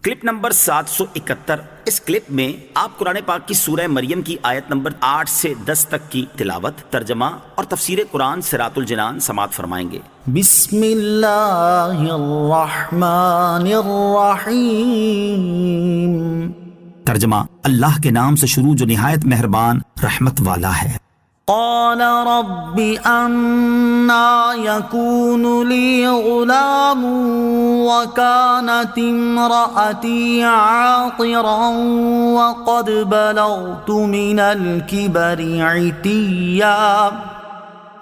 Clip number 771۔ اس clip میں آپ قرآن پاک کی سورہ مریم کی آیت نمبر 8 سے 10 تک کی تلاوت، ترجمہ اور تفسیر قرآن صراط الجنان سماعت فرمائیں گے۔ بسم اللہ الرحمن الرحیم۔ ترجمہ، اللہ کے نام سے شروع جو نہایت مہربان رحمت والا ہے۔ قال رب أنا يكون لي غلام وكانت امرأتي عاقرا وقد بلغت من الكبر عتيا۔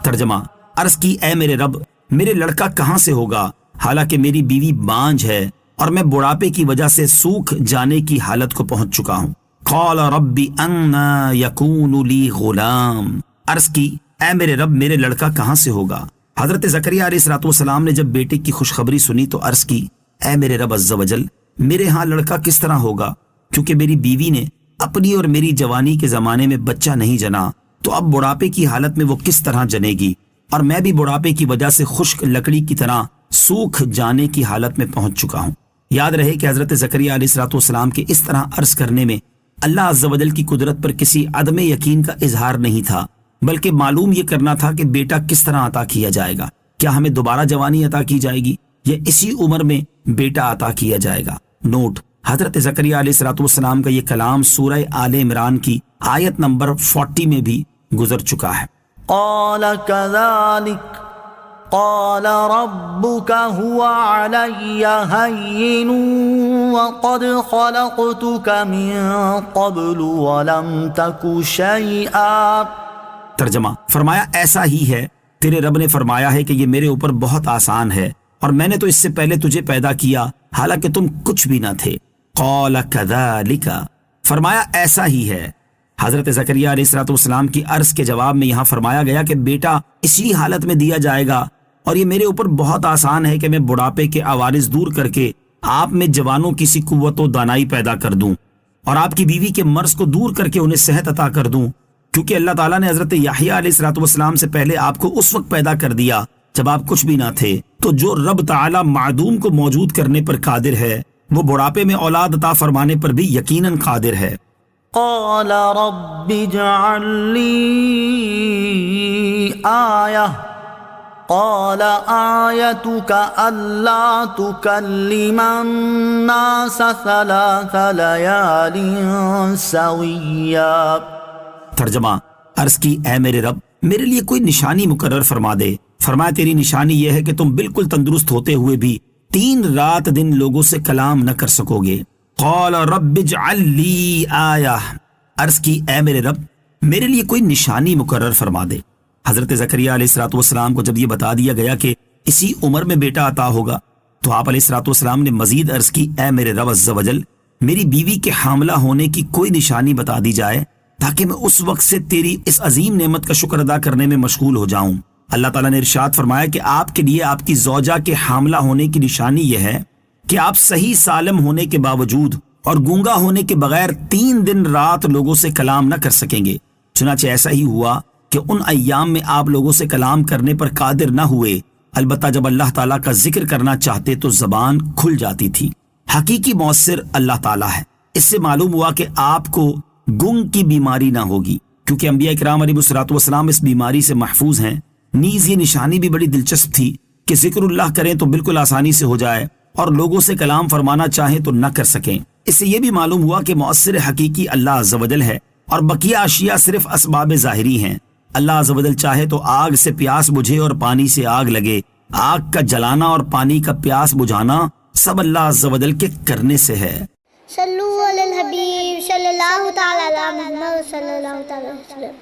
ترجمہ، عرض کی اے میرے رب، میرے لڑکا کہاں سے ہوگا حالانکہ میری بیوی بانجھ ہے اور میں بڑھاپے کی وجہ سے سوکھ جانے کی حالت کو پہنچ چکا ہوں۔ قال رب أنا يكون لي غلام، عرض کی اے میرے رب، میرے لڑکا کہاں سے ہوگا۔ حضرت زکریا علیہ الصلوۃ والسلام نے جب بیٹے کی خوشخبری سنی تو عرض کی اے میرے رب عز و جل، میرے ہاں لڑکا کس طرح ہوگا، کیونکہ میری بیوی نے اپنی اور میری جوانی کے زمانے میں بچہ نہیں جنا، تو اب بڑھاپے کی حالت میں وہ کس طرح جنے گی، اور میں بھی بڑھاپے کی وجہ سے خشک لکڑی کی طرح سوکھ جانے کی حالت میں پہنچ چکا ہوں۔ یاد رہے کہ حضرت زکریا علیہ الصلوۃ والسلام کے اس طرح عرض کرنے میں اللہ عز و جل کی قدرت پر کسی عدم یقین کا اظہار نہیں تھا، بلکہ معلوم یہ کرنا تھا کہ بیٹا کس طرح عطا کیا جائے گا۔ کیا ہمیں دوبارہ جوانی عطا کی جائے گی یا اسی عمر میں بیٹا عطا کیا جائے گا؟ نوٹ: حضرت زکریا علیہ الصلوۃ والسلام کا یہ کلام سورہ آل عمران کی آیت نمبر 40 میں بھی گزر چکا ہے۔ قال كذلك قال ربك هو علي هين وقد خلقتك من قبل ولم تك شيئا۔ ترجمہ، فرمایا ایسا ہی ہے، تیرے رب نے فرمایا ہے کہ یہ میرے اوپر بہت آسان ہے، اور میں نے تو اس سے پہلے تجھے پیدا کیا حالانکہ تم کچھ بھی نہ تھے۔ قال كذلك، فرمایا ایسا ہی ہے۔ حضرت زکریا علیہ الصلوۃ والسلام کی عرض کے جواب میں یہاں فرمایا گیا کہ بیٹا اسی حالت میں دیا جائے گا، اور یہ میرے اوپر بہت آسان ہے کہ میں بڑھاپے کے عوارض دور کر کے آپ میں جوانوں کی سی قوت و دانائی پیدا کر دوں، اور آپ کی بیوی کے مرض کو دور کر کے انہیں صحت عطا کر دوں، کیونکہ اللہ تعالیٰ نے حضرت یحییٰ علیہ الصلوۃ والسلام سے پہلے آپ کو اس وقت پیدا کر دیا جب آپ کچھ بھی نہ تھے۔ تو جو رب تعالیٰ معدوم کو موجود کرنے پر قادر ہے، وہ بڑھاپے میں اولاد عطا فرمانے پر بھی یقیناً قادر ہے۔ قال رب اجعل لي آية قال آيتك ألا تكلم الناس 3 ليال سويا۔ ترجمہ، عرض کی اے میرے رب، میرے لیے کوئی نشانی مقرر فرما دے۔ فرمایا تیری نشانی یہ ہے کہ تم بالکل تندرست ہوتے ہوئے بھی 3 رات دن لوگوں سے کلام نہ کر سکو گے۔ قال رب اجعل لی آیہ، عرض کی اے میرے رب، میرے لیے کوئی نشانی مقرر فرما دے۔ حضرت زکریا علیہ الصلوۃ والسلام کو جب یہ بتا دیا گیا کہ اسی عمر میں بیٹا عطا ہوگا، تو آپ علیہ الصلوۃ والسلام نے مزید عرض کی اے میرے رب عز و جل، میری بیوی کے حاملہ ہونے کی کوئی نشانی بتا دی جائے تاکہ میں اس وقت سے تیری اس عظیم نعمت کا شکر ادا کرنے میں مشغول ہو جاؤں۔ اللہ تعالیٰ نے ارشاد فرمایا کہ آپ کے لیے آپ کی زوجہ کے حاملہ ہونے کی نشانی یہ ہے کہ آپ صحیح سالم ہونے کے باوجود اور گونگا ہونے کے بغیر 3 دن رات لوگوں سے کلام نہ کر سکیں گے۔ چنانچہ ایسا ہی ہوا کہ ان ایام میں آپ لوگوں سے کلام کرنے پر قادر نہ ہوئے، البتہ جب اللہ تعالیٰ کا ذکر کرنا چاہتے تو زبان کھل جاتی تھی۔ حقیقی مؤثر اللہ تعالیٰ ہے۔ اس سے معلوم ہوا کہ آپ کو گنگ کی بیماری نہ ہوگی، کیونکہ انبیاء کرام علیہ الصلوۃ والسلام اس بیماری سے محفوظ ہیں۔ نیز یہ نشانی بھی بڑی دلچسپ تھی کہ ذکر اللہ کریں تو بالکل آسانی سے ہو جائے، اور لوگوں سے کلام فرمانا چاہیں تو نہ کر سکیں۔ اس سے یہ بھی معلوم ہوا کہ مؤثر حقیقی اللہ عز و جل ہے، اور بقیہ اشیاء صرف اسباب ظاہری ہیں۔ اللہ عز و جل چاہے تو آگ سے پیاس بجھے اور پانی سے آگ لگے، آگ کا جلانا اور پانی کا پیاس بجھانا سب اللہ عز و جل کے کرنے سے ہے۔ صلو علی الحبیب صلی اللہ تعالی علی محمد صلی اللہ تعالی وسلم۔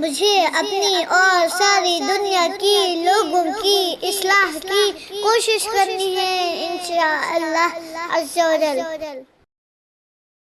مجھے اپنی اور ساری دنیا کی لوگوں کی اصلاح کی کوشش کرنی ہے انشاءاللہ عز و جل۔